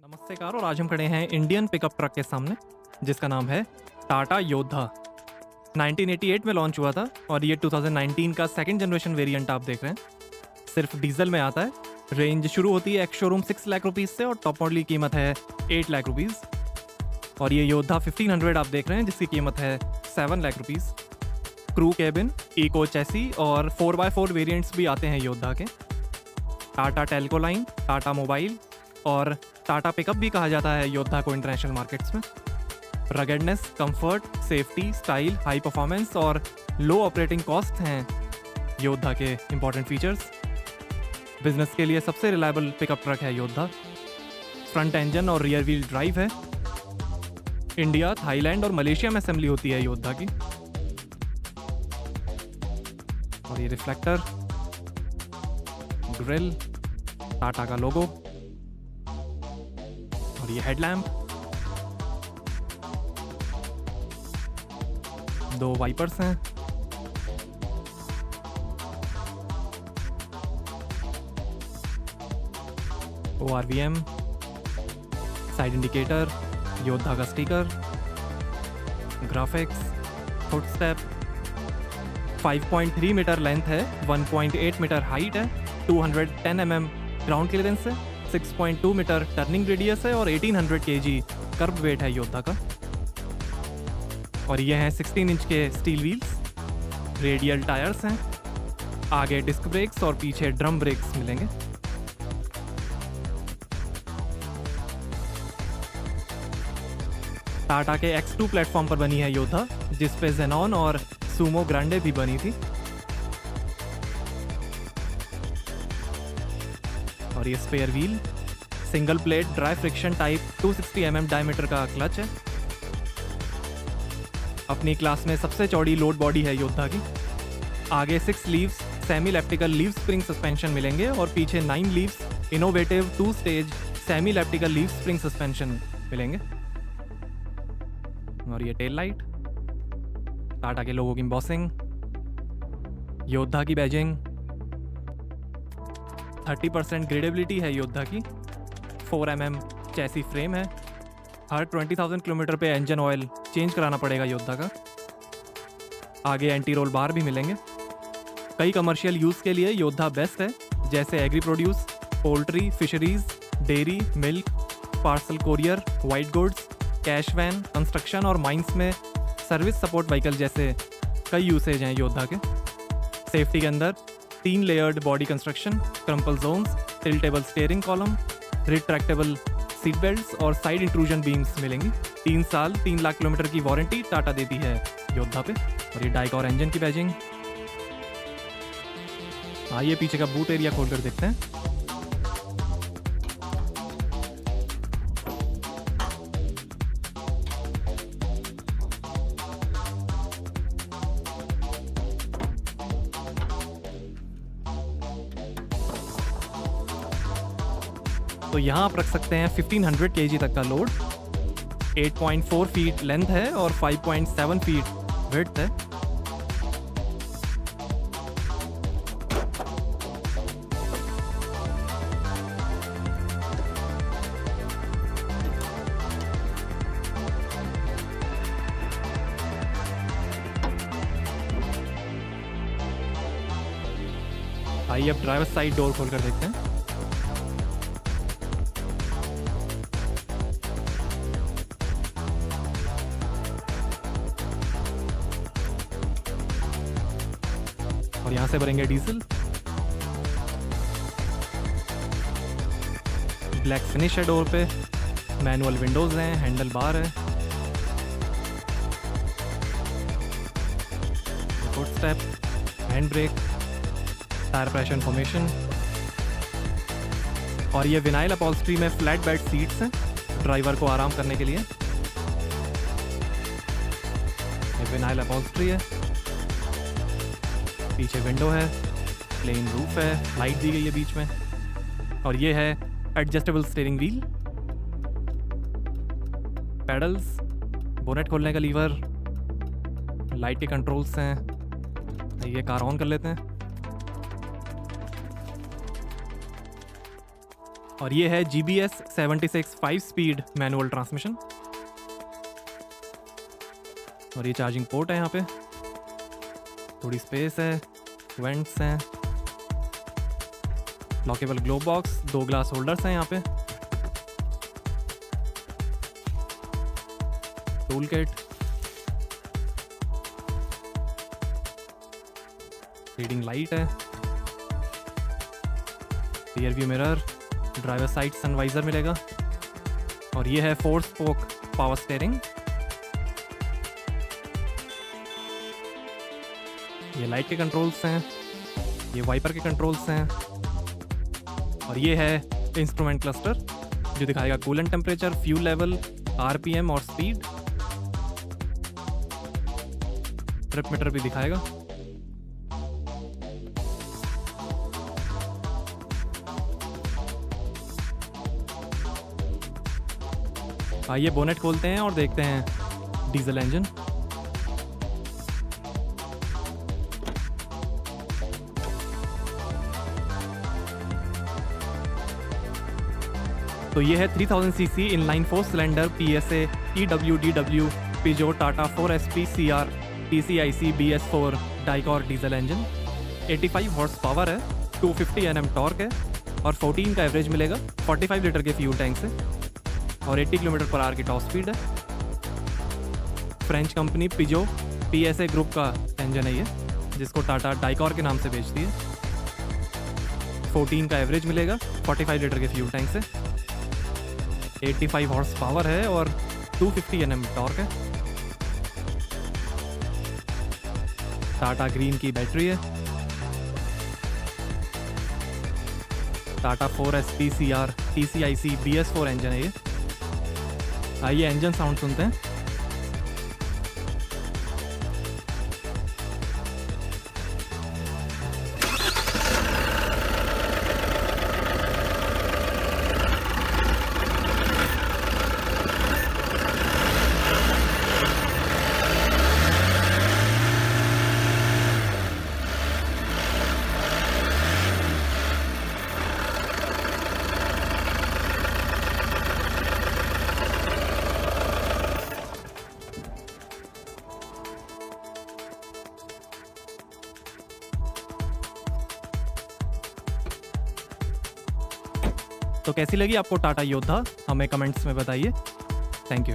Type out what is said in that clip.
नमस्कार। और आज हम खड़े हैं इंडियन पिकअप ट्रक के सामने जिसका नाम है टाटा योद्धा। 1988 में लॉन्च हुआ था और ये 2019 का सेकंड जनरेशन वेरिएंट आप देख रहे हैं। सिर्फ डीजल में आता है। रेंज शुरू होती है एक्स शोरूम 6 लाख रुपीज़ से और टॉप मॉडल की कीमत है 8 लाख रुपीज़। और ये योद्धा 1500 आप देख रहे हैं जिसकी कीमत है 7 lakh rupees. Crew cabin, eco chassis और 4x4 वेरिएंट्स भी आते हैं योद्धा के। टाटा टेल्को लाइन, टाटा मोबाइल और टाटा पिकअप भी कहा जाता है योद्धा को इंटरनेशनल मार्केट्स में। Ruggedness, comfort, safety, style, high performance और लो ऑपरेटिंग कॉस्ट हैं योद्धा के इंपॉर्टेंट फीचर्स। बिजनेस के लिए सबसे रिलायबल पिकअप ट्रक है योद्धा। फ्रंट इंजन और रियर व्हील ड्राइव है। इंडिया, थाईलैंड और मलेशिया में असेंबली होती है योद्धा की। और ये रिफ्लेक्टर, ग्रिल, टाटा का लोगो और ये हेडलैम्प, 2 वाइपर्स हैं। ORVM, साइड इंडिकेटर, योद्धा का sticker, graphics, footstep. 5.3 metre length है, 1.8 मीटर हाइट है, 210 mm ग्राउंड क्लियरेंस है, 6.2 मीटर टर्निंग रेडियस है और 1800 kg कर्ब वेट है योद्धा का। और ये हैं 16 इंच के स्टील व्हील्स। रेडियल टायर्स हैं। आगे डिस्क ब्रेक्स और पीछे ड्रम ब्रेक्स मिलेंगे। टाटा के X2 प्लेटफॉर्म पर बनी है योद्धा, जिस पे जेनॉन और सुमो ग्रांडे भी बनी थी। और ये spare wheel, single plate dry friction type 260 mm diameter का क्लच है। अपनी क्लास में सबसे चौड़ी लोड बॉडी है योद्धा की। आगे 6 leaves semi elliptical leave spring suspension मिलेंगे और पीछे 9 leaves innovative 2 stage semi elliptical leave spring suspension मिलेंगे। और ये टेल लाइट, टाटा के लोगों की एम्बॉसिंग, योद्धा की बैजिंग, 30% ग्रेडेबिलिटी है योद्धा की। 4 mm चैसी फ्रेम है। हर 20,000 किलोमीटर पे इंजन ऑयल चेंज कराना पड़ेगा योद्धा का। आगे एंटी रोल बार भी मिलेंगे। कई कमर्शियल यूज़ के लिए योद्धा बेस्ट है, जैसे agri produce, poultry, fisheries, dairy, milk, parcel courier, white goods, cash van, construction और माइंस में सर्विस सपोर्ट व्हीकल जैसे कई यूसेज हैं योद्धा के। सेफ्टी के अंदर 3 layered body construction, crumple zones, tiltable steering column, retractable seat belts और साइड इंट्रूजन बीम्स मिलेंगी। 3 साल 3 लाख किलोमीटर की वारंटी टाटा देती है योद्धा पे। और ये डाइक और इंजन की बैजिंग। आइए पीछे का बूट एरिया खोलकर देखते हैं। तो यहाँ आप रख सकते हैं 1500 kg तक का लोड। 8.4 फीट लेंथ है और 5.7 फीट विड्थ है। आइए अब ड्राइवर साइड डोर खोलकर देखते हैं। और यहाँ से भरेंगे डीजल। ब्लैक फिनिश है डोर पे। मैनुअल विंडोज हैं, हैंडल बार है, foot step, hand brake, tyre pressure information. और ये विनाइल अपॉल्स्ट्री में फ्लैट बेड सीट्स हैं ड्राइवर को आराम करने के लिए। ये विनाइल अपॉल्स्ट्री है। पीछे विंडो है, प्लेन रूफ है, लाइट दी गई है बीच में। और ये है adjustable steering wheel, pedals, bonnet खोलने का लीवर, लाइट के कंट्रोल्स हैं। ये कार ऑन कर लेते हैं। और ये है GBS 76 5 स्पीड मैनुअल ट्रांसमिशन। और ये चार्जिंग पोर्ट है, यहाँ पे थोड़ी स्पेस है, वेंट्स हैं, lockable globe box, 2 glass holders हैं यहाँ पे, टूल किट, रीडिंग लाइट है, rear view mirror, driver side sun visor मिलेगा। और ये है 4 स्पोक पावर स्टीयरिंग। ये लाइट के कंट्रोल्स हैं, ये वाइपर के कंट्रोल्स हैं। और ये है इंस्ट्रूमेंट क्लस्टर जो दिखाएगा coolant temperature, fuel level, RPM और स्पीड। ट्रिप मीटर भी दिखाएगा। आइए बोनेट खोलते हैं और देखते हैं डीजल इंजन। तो ये है 3000 CC inline 4 cylinder PSA EWDW Peugeot Tata 4SP CR TCIC BS4 Dicor diesel engine. 85 horsepower है, 250 Nm टॉर्क है और 14 का एवरेज मिलेगा 45 लीटर के फ्यूल टैंक से और 80 km/h की टॉप स्पीड है। फ्रेंच कंपनी पिजो PSA ग्रुप का इंजन है ये, जिसको टाटा डाइकॉर के नाम से बेचती है। 14 का एवरेज मिलेगा 45 लीटर के फ्यूल टैंक से, 85 हॉर्स पावर है और 250 Nm टॉर्क है। टाटा ग्रीन की बैटरी है। Tata 4SP CR TCIC BS4 engine है ये। आइए इंजन साउंड सुनते हैं। तो कैसी लगी आपको टाटा योद्धा, हमें कमेंट्स में बताइए। Thank you.